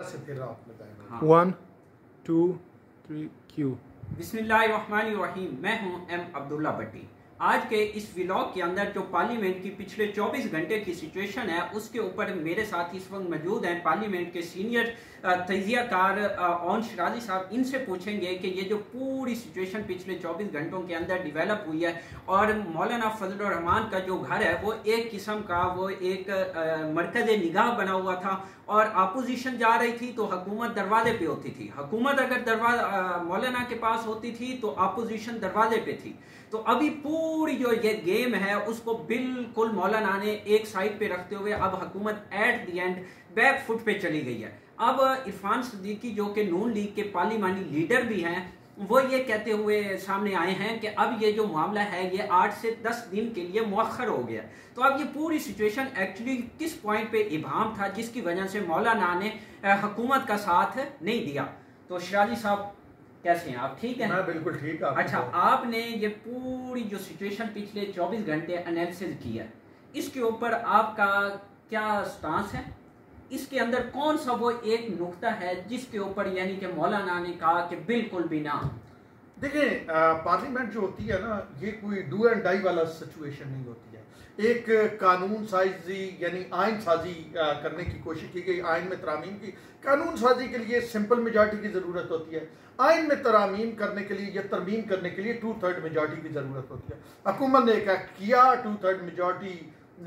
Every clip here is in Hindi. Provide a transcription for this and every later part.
से फिर आप बताएं। हाँ। 1 2 3 क्यू। बिस्मिल्लाहिर्रहमानिर्रहीम। मैं हूं एम अब्दुल्ला भट्टी। आज के इस व्लॉग के अंदर जो पार्लियामेंट की पिछले 24 घंटे की सिचुएशन है उसके ऊपर मेरे साथ इस वक्त मौजूद हैं पार्लियामेंट के सीनियर तजियाकार ओन शराजी साहब। इनसे पूछेंगे कि ये जो पूरी सिचुएशन पिछले 24 घंटों के अंदर डिवेलप हुई है और मौलाना फजल रहमान का जो घर है वो एक किस्म का वो एक मरकज निगाह बना हुआ था और अपोजिशन जा रही थी तो हुकूमत दरवाजे पे होती थी। हुकूमत अगर मौलाना के पास होती थी तो अपोजिशन दरवाजे पे थी। तो अभी पूरी जो ये गेम है उसको बिल्कुल मौलाना ने एक साइड पे रखते हुए अब हुकूमत at the end back foot पे चली गई है। अब इरफान सिद्दीकी जो कि नून लीग के पार्लिमानी लीडर भी हैं वो ये कहते हुए सामने आए हैं कि अब ये जो मामला है ये 8 से 10 दिन के लिए मुअख्खर हो गया। तो अब ये पूरी सिचुएशन एक्चुअली किस पॉइंट पे इबाम था जिसकी वजह से मौलाना ने हुकूमत का साथ नहीं दिया। तो शराजी साहब कैसे हैं आप? ठीक है? मैं बिल्कुल ठीक है। अच्छा, आपने ये पूरी जो सिचुएशन पिछले 24 घंटे एनालिसिस किया, इसके ऊपर आपका क्या स्टांस है? इसके अंदर कौन सा वो एक नुक्ता है जिसके ऊपर यानी कि मौलाना ने कहा कि बिल्कुल भी ना? देखिए, पार्लियामेंट जो होती है ना ये कोई डू एंड डाई वाला सिचुएशन नहीं होती है। एक कानून साजी यानी आइन साजी करने की कोशिश की गई, आइन में तरामीम की। कानून साजी के लिए सिंपल मेजॉरिटी की जरूरत होती है, आइन में तरामीम करने के लिए या तरमीम करने के लिए 2/3 मेजॉरिटी की जरूरत होती है। हुकूमत ने एक एक्ट किया, 2/3 मेजॉरिटी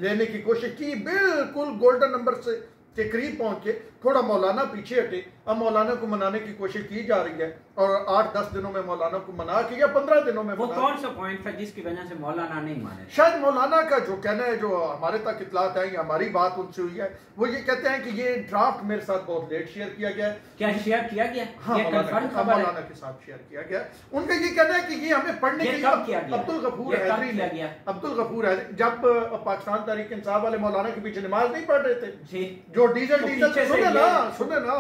लेने की कोशिश की, बिल्कुल गोल्डन नंबर से के करीब पहुंच के थोड़ा मौलाना पीछे हटे। अब मौलाना को मनाने की कोशिश की जा रही है और 8-10 दिनों में मौलाना को मना के या 15 दिनों में वो कौन सा पॉइंट था जिसकी वजह से मौलाना नहीं माने? शायद मौलाना का जो कहना है, जो हमारे तक इतलात है या हमारी बात उनसे हुई है, वो ये कहते हैं कि ये ड्राफ्ट मेरे साथ बहुत लेट शेयर किया गया है। क्या शेयर किया गया? हाँ, ये कंफर्म खबर है? मौलाना के साथ शेयर किया गया। उनका ये कहना है कि ये हमें पढ़ने के लिए अब्दुल गफूर हैदरी ने, अब्दुल गफूर हैदरी जब पाकिस्तान तहरीक इंसाफ वाले मौलाना के पीछे नमाज नहीं पढ़ रहे थे, जो डीजल सुने ना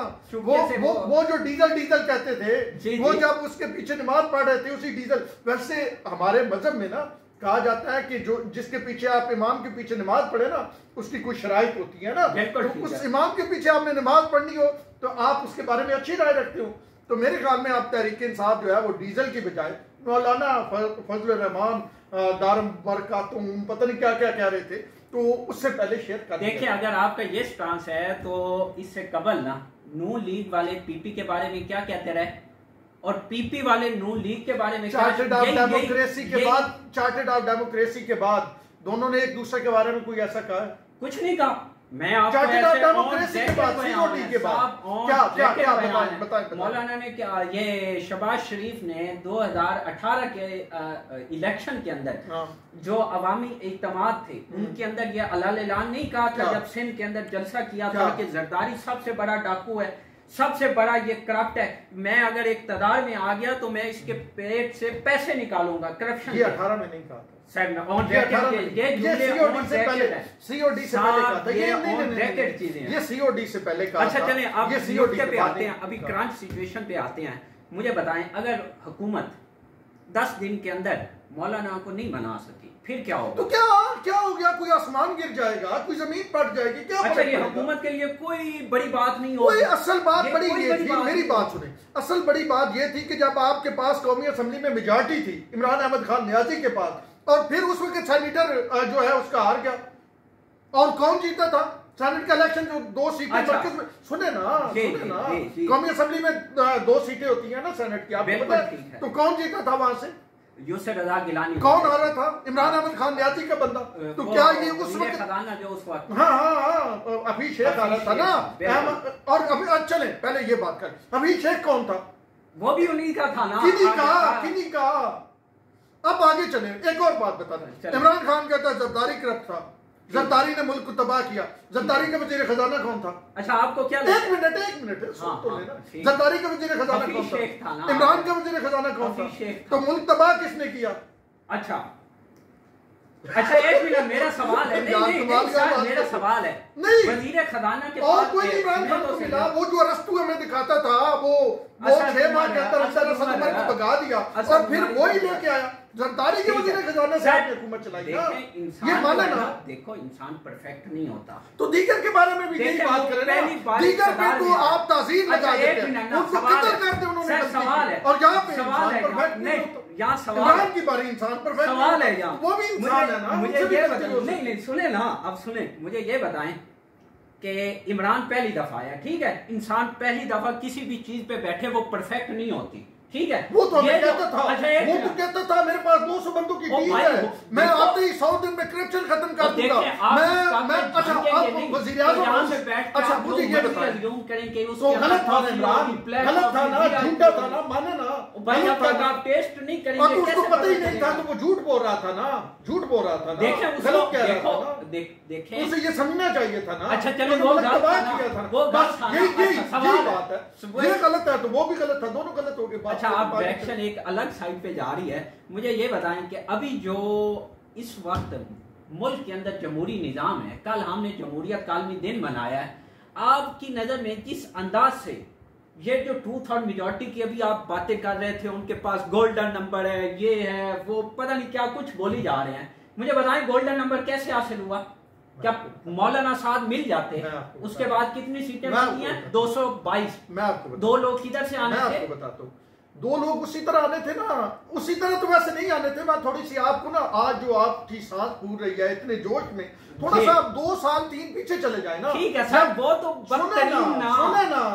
वो जो डीजल कहते थे, वो जब उसके पीछे नमाज पढ़ रहे थे उसी डीजल। वैसे हमारे मजहब में ना कहा जाता है कि जो जिसके पीछे आप इमाम के पीछे नमाज पढ़े ना उसकी कोई शराइत होती है ना, तो उस इमाम के पीछे आपने नमाज पढ़नी हो तो आप उसके बारे में अच्छी राय रखते हो। तो मेरे ख्याल में आप तहरीक इंसाफ जो है वो डीजल की बजाय मौलाना फजल रहमान दारम बरकातुम पता नहीं क्या क्या कह रहे थे, तो उससे पहले शेयर कर। देखिए, अगर आपका ये स्टांस है तो इससे कबल ना नून लीग वाले पीपी के बारे में क्या कहते रहे और पीपी वाले नून लीग के बारे में चार्टर्ड ऑफ डेमोक्रेसी के बाद, चार्टर्ड ऑफ डेमोक्रेसी के बाद दोनों ने एक दूसरे के बारे में कोई ऐसा कहा? कुछ नहीं कहा। मैं आपको चार्टर्ड ऑफ डेमोक्रेसी के बाद सीओडी के बाद क्या बताएं। मौलाना ने क्या, ये शहबाज शरीफ ने 2018 के इलेक्शन के अंदर जो अवामी इज्तिमात थे उनके अंदर ये अलान नहीं कहा था जब सिंध के अंदर जलसा किया था कि जरदारी सबसे बड़ा डाकू है, सबसे बड़ा ये करप्ट है, मैं अगर इक़्तिदार में आ गया तो मैं इसके पेट से पैसे निकालूंगा। करप्शन ये 18 में नहीं कहा था सर, ऑन रिकॉर्ड ये सीओडी से पहले कहा था, ये सीओडी से पहले कहा। अच्छा चलें, अब ये सीओडी पे आते हैं, अभी क्रंच सिचुएशन पे आते हैं। मुझे बताएं, अगर हुकूमत 10 दिन के अंदर मौलाना को नहीं मना सकी फिर क्या होगा? तो क्या हो गया? कोई आसमान गिर जाएगा, कोई जमीन फट जाएगी क्या? अच्छा, ये हुकूमत के लिए कोई बड़ी बात नहीं होगी। कोई असल बात बड़ी ये थी, मेरी बात सुने, असल बड़ी बात ये थी कि जब आपके पास कौमी असम्बली में मेजॉरिटी थी इमरान अहमद खान नियाजी के पास, और फिर उस वक्त सेनेटर जो है उसका हार गया, और कौन जीता था सेनेट का इलेक्शन? जो 2 सीटें मरकज में, सुने ना कौमी असम्बली में 2 सीटें होती है ना सेनेट की, आपको पता है? तो कौन जीता था वहां से? यूसुफ रजा गिलानी। कौन आ रहा था? इमरान अहमद खान नियाजी का बंदा। तो क्या ये उस वक्त खजाना जो उस वक्त हाँ अभी शेख आ रहा था ना। और अभी चले पहले ये बात कर, अभी शेख कौन था? वो भी उन्हीं का था ना। किन्हीं का। अब आगे चले, एक और बात बता दें। इमरान खान कहता है जरदारी करप्ट था, जरदारी ने मुल्क को तबाह किया। जरदारी का वजीर खजाना कौन था? अच्छा, आपको क्या? एक मिनट जरदारी का वजीर खजाना कौन था? इमरान का वजीर खजाना कौन था? तो मुल्क तबाह किसने किया? अच्छा, एक मिनट, मेरा सवाल है। मेरा सवाल है, नहीं वजीर खजाना के और कोई इमरान खान को मिला? वो जो अरस्तू हमें दिखाता था, वो 6 माह के अंदर असद उमर को भगा दिया और फिर वो ही लेके आया जरदारी के वजीर खजाना से आपने हुकूमत चलाई ना। ये माना ना। देखो इंसान परफेक्ट नहीं होता, तो दीगर के बारे में भी यही बात करें ना। दीगर पे तो आप ताज़ीर लगा देते हैं, उनको कत्ल करते उन्होंने। सवाल है और यहाँ पे इंसान परफेक्ट नहीं, यहाँ सवाल की बारी इंसान परफेक्ट सवाल है यहाँ, वो भी इंसान है ना। मुझे ये बताइए, नहीं सुने ना, अब सुने, मुझे ये बताएं कि इमरान पहली दफा आया, ठीक है, इंसान पहली दफा किसी भी चीज पे बैठे वो परफेक्ट नहीं होती, ठीक है। वो तो कहता था, वो तो कहता था मेरे पास 200 बंदूक की टीम है, मैं आते ही 100 दिन में करप्शन खत्म कर दूंगा। मैं अच्छा आप वजीर आज़म से बैठ, अच्छा मुझे ये बताएं, तो गलत था ना इमरान, गलत था ना, झूठा था ना, माने ना भाई, आप टेस्ट नहीं करेंगे, और उसको पता ही नहीं था तो वो झूठ बोल रहा था ना, झूठ बोल रहा था ना, गलत कह रहा था ना, देखें उसे ये समझना चाहिए था ना। अच्छा चलो वो गलत था, वो यही बात है, ये गलत है तो वो भी गलत था, दोनों गलत हो गए। अच्छा आप डायरेक्शन एक अलग साइड पे जा रही है। मुझे ये बताएं कि अभी जो इस वक्त मुल्क के अंदर जमहूरी निज़ाम है, कल हमने जमहूरियत कालमी दिन मनाया है, आपकी नज़र में किस अंदाज से ये जो 2/3 मेजॉरिटी की अभी आप बातें कर रहे थे, उनके पास गोल्डन नंबर है, ये है वो, पता नहीं क्या कुछ बोली जा रहे हैं, मुझे बताएं गोल्डन नंबर कैसे हासिल हुआ? क्या मौलाना साद मिल जाते हैं? उसके बाद कितनी सीटें बनी हैं? 222। मैं आपको 2 लोग किधर से आने थे? मैं आपको बताता हूँ, 2 लोग उसी तरह आने थे ना, उसी तरह तो वैसे नहीं आने थे। मैं थोड़ी सी आपको ना, आज जो आपकी सांस फूल रही है इतने जोश में, थोड़ा सा 2 साल 3 पीछे चले जाए ना। ठीक है सर, वो तो बदतरीन ना,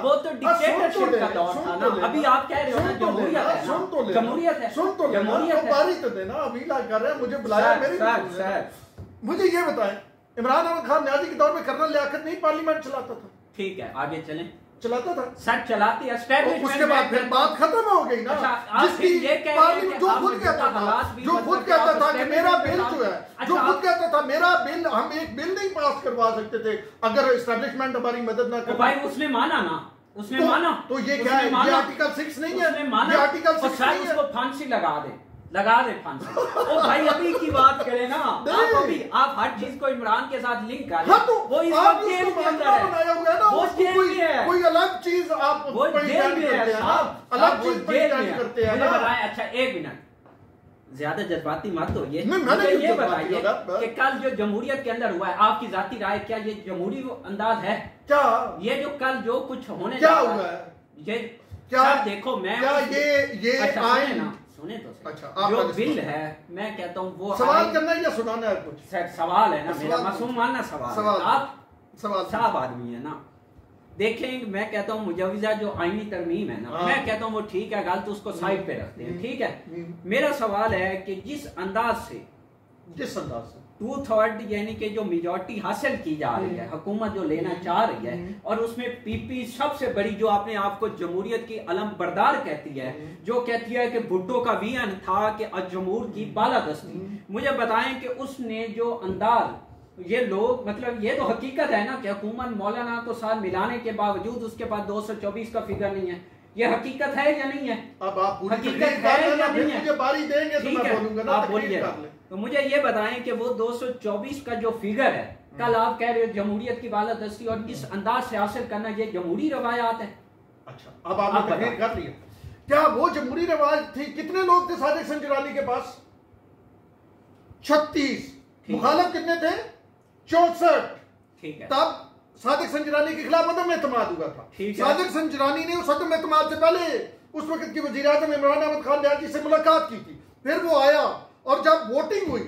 वो तो डिक्टेटरशिप का दौर था ना। अभी आप कह रहे हो ना जमहूरियत है, सुन तो ले, जमहूरियत है, सुन तो जमहूरियत बारी तो देना। अभी ला कर रहे हैं, मुझे बुलाया मेरे, मुझे ये बताएं, इमरान अहमद खान न्याजी के दौर में कर्नल लियाकत नहीं पार्लियामेंट चलाता था? ठीक है, आगे चलें। चलाता था सर, चलाती एस्टैब्लिशमेंट, उसके बाद फिर बात खत्म हो गई ना। जिसकी पार्लियामेंट जो खुद कहता था कि मेरा बिल जो है, जो खुद कहता था मेरा बिल, हम एक बिल नहीं पास करवा सकते थे अगर एस्टैब्लिशमेंट हमारी मदद ना करे। भाई उसने माना ना, उसने माना, तो ये क्या है? ये आर्टिकल 6 नहीं है, ये आर्टिकल 6 नहीं है। उसको फांसी लगा दे फांसी। ओ भाई अभी की बात करें ना, आप हर चीज को इमरान के साथ लिंक कर, हाँ, तो वो इस वक्त जेल के अंदर है, बनाया हुआ है ना, वो जेल में है, कोई अलग चीज आप वो जेल में है, अलग चीज करते हैं ना। अच्छा 1 मिनट, ज्यादा जज्बाती मत हो। ये बताइए कि कल जो जमहूरियत के अंदर हुआ है, आपकी जाती राय क्या ये जमहूरी अंदाज है क्या? ये जो कल जो कुछ होने क्या हुआ है, ये क्या देखो, मैं क्या ये आइन सुने तो सही। अच्छा, जो बिल है, मैं कहता हूँ वो सवाल करना है या सुनाना है कुछ? सर सवाल है ना, मेरा मासूम मानना सवाल। आप साहब आदमी है ना, देखें मैं कहता हूँ मुजवजा जो आईनी तरमीम है ना, मैं कहता हूँ वो ठीक है, गलत उसको साइड पे रखते हैं, ठीक है। मेरा सवाल है कि जिस अंदाज से 2/3 यानी कि जो मेजॉरिटी हासिल की जा रही है, हुकूमत जो लेना चाह रही है, और उसमें पीपी सबसे बड़ी जो आपने आपको जमहूरियत की अलम बरदार कहती है, जो कहती है कि भुट्टो का विजन था कि अजमूर की बालादस्ती, मुझे बताएं कि उसने जो अंदाज, ये लोग मतलब ये तो हकीकत है ना कि हुकूमत मौलाना को साथ मिलाने के बावजूद उसके पास 224 का फिगर नहीं है, ये हकीकत है या नहीं है? अब आप हकीकत है या नहीं है? मुझे बारी देंगे तो मैं बोलूंगा ना, आप बोलिए। तो मुझे ये बताएं कि वो 224 का जो फिगर है, कल आप कह रहे हो जमहूरियत की बालादस्ती और इस अंदाज से हासिल करना ये जमहूरी रवायात है। अच्छा, अब आपने तकरीर कर लिया, क्या वो जमहूरी रवाज थी? कितने लोग थे सादिक संजरानी के पास? 36। मुखालिफ कितने थे? 64। ठीक है, तब सादिक संजरानी के खिलाफ अदम एतमाद हुआ था। सादिक संजरानी ने उस अदम एतमाद से पहले उस वक्त की वजीर आज़म इमरान अहमद खान न्याजी से मुलाकात की थी, फिर वो आया और जब वोटिंग हुई,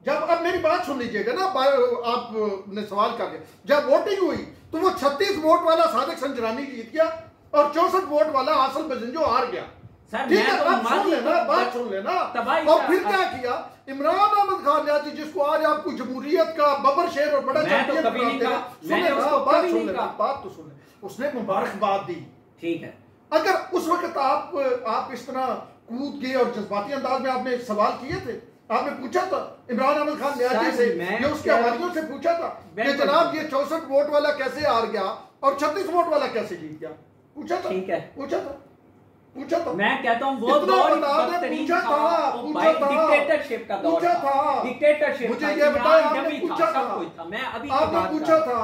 जब, अब मेरी बात सुन लीजिएगा ना, आपने सवाल करके, जब वोटिंग हुई तो वो 36 वोट वाला सादिक संजरानी जीत गया और 64 वोट वाला हासिल बजंजो हार गया। ठीक है, अब सुन लेना, बात सुन लेना। और फिर क्या किया इमरान अहमद खान न्याजी, जिसको आज आपको जमहूरियत का बबर शेर और बड़ा चैंपियन बनाते हैं, बात तो सुन ले, उसने मुबारकबाद दी। ठीक है, अगर उस वक्त आप इस तरह कूद के और जज्बाती अंदाज में आपने सवाल किए थे, आपने पूछा था इमरान अहमद खान न्याजी से, ये उसके हवालियों से पूछा था कि जनाब ये 64 वोट वाला कैसे हार गया और 36 वोट वाला कैसे जीत गया? पूछा था, ठीक है, पूछा था। मैं कहता हूँ वो दौर पूछा था, डिक्टेटरशिप का दौर था, डिक्टेटरशिप। मुझे ये बताया, आपने पूछा था, मैं अभी आपने पूछा था।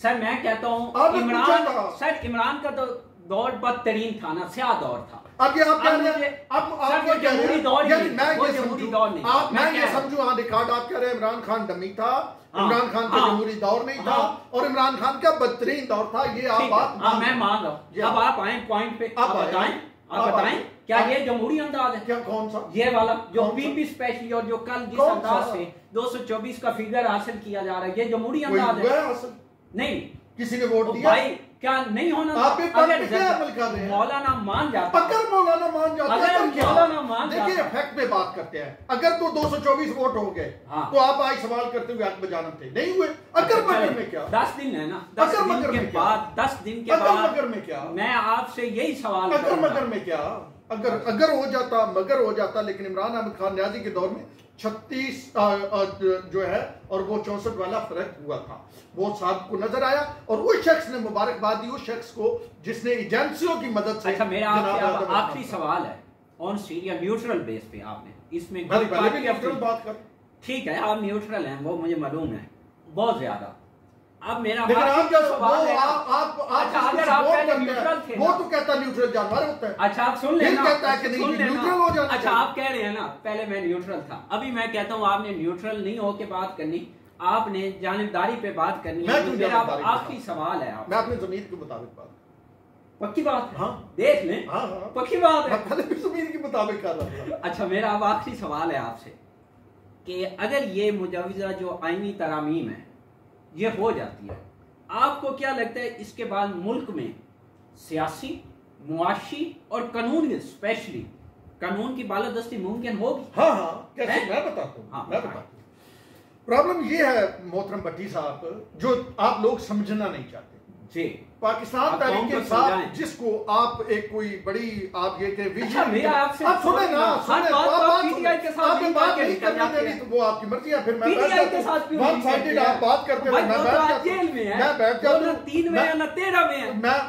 सर मैं कहता हूँ इमरान, सर इमरान का तो दौर बदतरीन था ना, स्याह दौर था। अब ये आप कह रहे हैं, अब आप ये जमहूरी दौर नहीं, मैं ये समझू, हाँ रिकॉर्ड आप कह रहे हैं इमरान खान डमी था, इमरान खान का जमहूरी दौर नहीं था और इमरान खान का बदतरीन दौर था, ये आप बात मैं मान रहा हूँ। अब आप आए पॉइंट पे, आप बताएं क्या ये जमहूरी अंदाज है? क्या, कौन सा? ये वाला जो पीपी स्पेशली और जो कल जिस अंदाज से 224 का फिगर हासिल किया जा रहा है, ये जमहूरी अंदाज है? नहीं, किसी ने वोट दिया भाई, क्या नहीं होना? आप अमल कर रहे हैं। मौलाना मान जाता, अगर मौलाना मान जाता, अगर मौलाना मान जाता, देखिए फैक्ट पे बात करते हैं, अगर तो 224 वोट हो गए तो आप आज सवाल करते हुए हक बजाना थे, नहीं हुए। अगर मगर में क्या, 10 दिन है ना, 10 दिन के बाद, 10 दिन के बाद मगर में क्या, मैं आपसे यही सवाल, अगर मगर में क्या, अगर हो जाता, मगर हो जाता। लेकिन इमरान अहमद खान न्याजी के दौर में 36 जो है और वो 64 वाला फर्क हुआ था, वो साहब को नजर आया और उस शख्स ने मुबारकबाद दी उस शख्स को जिसने एजेंसियों की मदद से। अच्छा, मेरा आपसे आखिरी सवाल है, ऑन सीरिया न्यूट्रल बेस पे आपने इसमें बात कर, ठीक है आप न्यूट्रल हैं, वो मुझे मालूम है बहुत ज्यादा। अब मेरा सवाल है, अगर आप पहले न्यूट्रल थे, वो तो कहता न्यूट्रल जानवर होता है। अच्छा आप सुन लेना, कहता है कि नहीं न्यूट्रल हो जाना। अच्छा आप कह रहे हैं ना पहले मैं न्यूट्रल था, अभी मैं कहता हूँ आपने न्यूट्रल नहीं होके बात करनी, आपने जानिबदारी पे बात करनी है। मेरा आखिरी सवाल है, मैं अपने ज़मीर के मुताबिक बात, पक्की बात है? हाँ देख लें, हाँ पक्की बात है, पहले भी ज़मीर के मुताबिक कर रहा था। अच्छा मेरा अब आखिरी सवाल है आपसे कि अगर ये मुजवजा जो आईनी तरामीम है ये हो जाती है, आपको क्या लगता है इसके बाद मुल्क में सियासी, मुआशी और कानून, स्पेशली कानून की बालादस्ती मुमकिन होगी? हाँ हाँ, कैसे? मैं बताता हूँ, मैं बताता हूँ। प्रॉब्लम ये है मोहतरम भट्टी साहब, जो आप लोग समझना नहीं चाहते जी। पाकिस्तान तहरीक इंसाफ जिसको आप एक कोई बड़ी आप ये कह विजन, आप सुने ना, सुने आपने बात नहीं करनी देनी तो वो आपकी मर्जी है। फिर मैं वन साइडेड आप बात करते हुए मैं बैठ जाता हूँ, 3 में या 13 में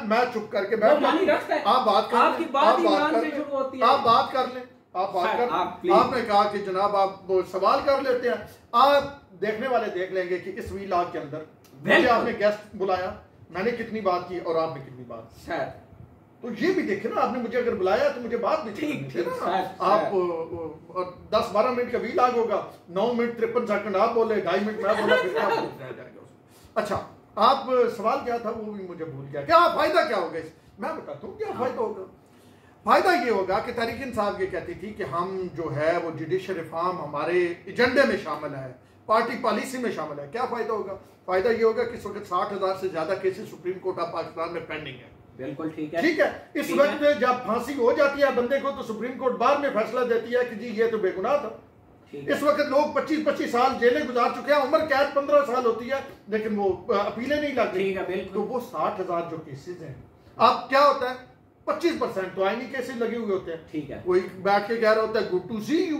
मैं चुप करके बैठ जाता हूँ। आप बात कर, आपकी बात ईमान से शुरू होती है, आप बात कर लें, आप बात कर। आपने कहा कि जनाब आप सवाल कर लेते हैं, आप देखने वाले देख लेंगे कि इस वीलॉग के अंदर मुझे आपने गेस्ट बुलाया, मैंने कितनी बात की और आपने कितनी बात, तो ये भी देखे ना, आपने मुझे अगर बुलाया तो मुझे बात भी ठीक ना। आप 10-12 मिनट का वीलॉग होगा, 9 मिनट 53 सेकंड आप बोले, 2.5 मिनट मैं बोला, फिर क्या रह जाएगा। अच्छा आप सवाल क्या था वो भी मुझे भूल गया, क्या फायदा क्या होगा? मैं बताता हूँ क्या फायदा होगा। फायदा ये होगा कि तहरीक इंसाफ ये कहती थी कि हम जो है वो जुडिशल रिफॉर्म हमारे एजेंडे में शामिल है, पार्टी पॉलिसी में शामिल है। क्या फायदा होगा? फायदा ये होगा कि इस वक्त 60,000 से ज्यादा cases supreme court of Pakistan में पेंडिंग है। बिल्कुल ठीक है, ठीक है। इस वक्त जब फांसी हो जाती है बंदे को तो सुप्रीम कोर्ट बाद में फैसला देती है कि जी ये तो बेगुनाह था। इस वक्त लोग 25-25 साल जेलें गुजार चुके हैं, उम्र कैद 15 साल होती है लेकिन वो अपीलें नहीं लगती। तो वो 60,000 जो केसेज हैं, अब क्या होता है 25% तो आईनी केसेज लगे हुए होते हैं। ठीक है, कोई बैठ के कह रहा होता है गुड टू सी यू,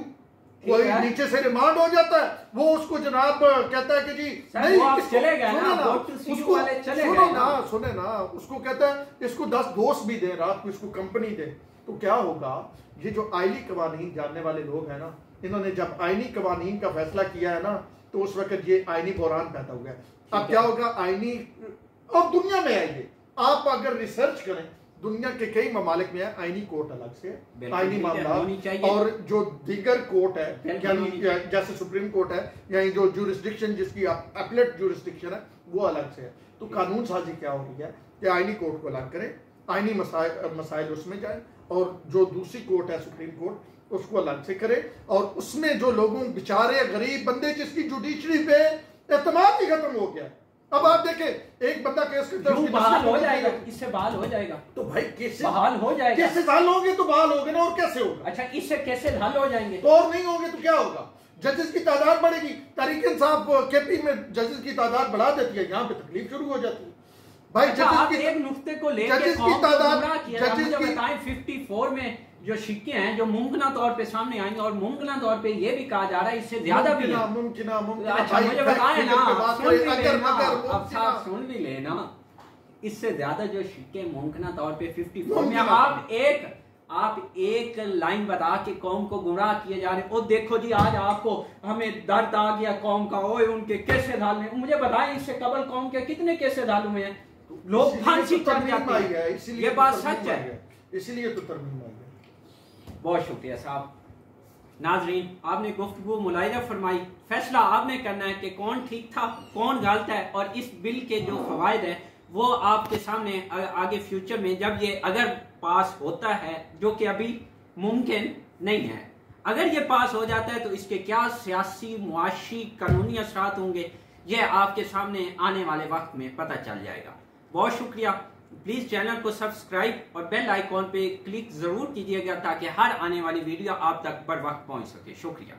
कोई नीचे से रिमांड हो जाता है, वो उसको जनाब कहता है कि जी नहीं चले गए ना, उसको सुने ना, उसको कहता है इसको 10 दोस्त भी दे, रात को इसको कंपनी दे। तो क्या होगा, ये जो आईनी कवानीन जानने वाले लोग हैं ना, इन्होंने जब आईनी कवानीन का फैसला किया है ना तो उस वक्त ये आईनी बहरान पैदा हुआ है। अब क्या होगा, आईनी अब दुनिया में आएंगे, आप अगर रिसर्च करें दुनिया के कई ममालिक में है आईनी कोर्ट अलग से, आईनी मामला और जो दीगर कोर्ट है जैसे सुप्रीम कोर्ट है या जो जुरिस्डिक्शन जिसकी अपीलेट जुरिस्डिक्शन है वो अलग से है। तो कानून साजी क्या हो रही है कि आईनी कोर्ट को अलग करें, आईनी मसाइल उसमें जाए और जो दूसरी कोर्ट है सुप्रीम कोर्ट उसको अलग से करे और उसमें जो लोगों बेचारे गरीब बंदे जिसकी जुडिशरी पे एतमाद ही खत्म हो गया। अब आप देखें एक बंदा केस करता है बहाल हो जाएगा, इससे बहाल हो जाएगा। तो भाई कैसे बहाल हो जाएगा? कैसे बहाल होंगे तो बहाल होंगे ना, और कैसे होगा? अच्छा इससे कैसे बहाल हो जाएंगे? तो और नहीं होंगे तो क्या होगा? जजेस की तादाद बढ़ेगी, तहरीक इंसाफ केपी में जजेस की तादाद बढ़ा देती है, यहाँ पे तकलीफ शुरू हो जाती है। भाई जजेस की एक नुक्ते को लेकर जजेस की तादाद 54 में जो शिक्के हैं जो मुमकिन तौर पे सामने आएंगे और मुमकिन तौर पे ये भी कहा जा रहा है इससे ज्यादा भी मुमकिन। अच्छा मुझे बताएं ना, अब साहब सुन भी लेना, इससे ज्यादा जो शिक्के मुमकिन तौर पे 54 में आप एक लाइन बता के कौम को गुमराह किए जा रहे हो। देखो जी आज आपको हमें दर्द आ गया कौम का, ओए उनके कैसे धाल में, मुझे बताएं इससे कबल कौम के कितने कैसे धाल हुए हैं? लोग फांसी चढ़ जाते हैं। ये बात सच है, इसीलिए तो तरमीम आई है। बहुत शुक्रिया साहब। नाजरीन, आपने गुफ्तगू मुलाहिजा फरमाई, फैसला आपने करना है कि कौन ठीक था कौन गलत है, और इस बिल के जो फवायद हैं वो आपके सामने आगे फ्यूचर में जब ये अगर पास होता है, जो कि अभी मुमकिन नहीं है, अगर ये पास हो जाता है तो इसके क्या सियासी मुआशी कानूनी असरात होंगे, ये आपके सामने आने वाले वक्त में पता चल जाएगा। बहुत शुक्रिया। प्लीज चैनल को सब्सक्राइब और बेल आइकॉन पे क्लिक जरूर कीजिएगा ताकि हर आने वाली वीडियो आप तक बर वक्त पहुंच सके। शुक्रिया।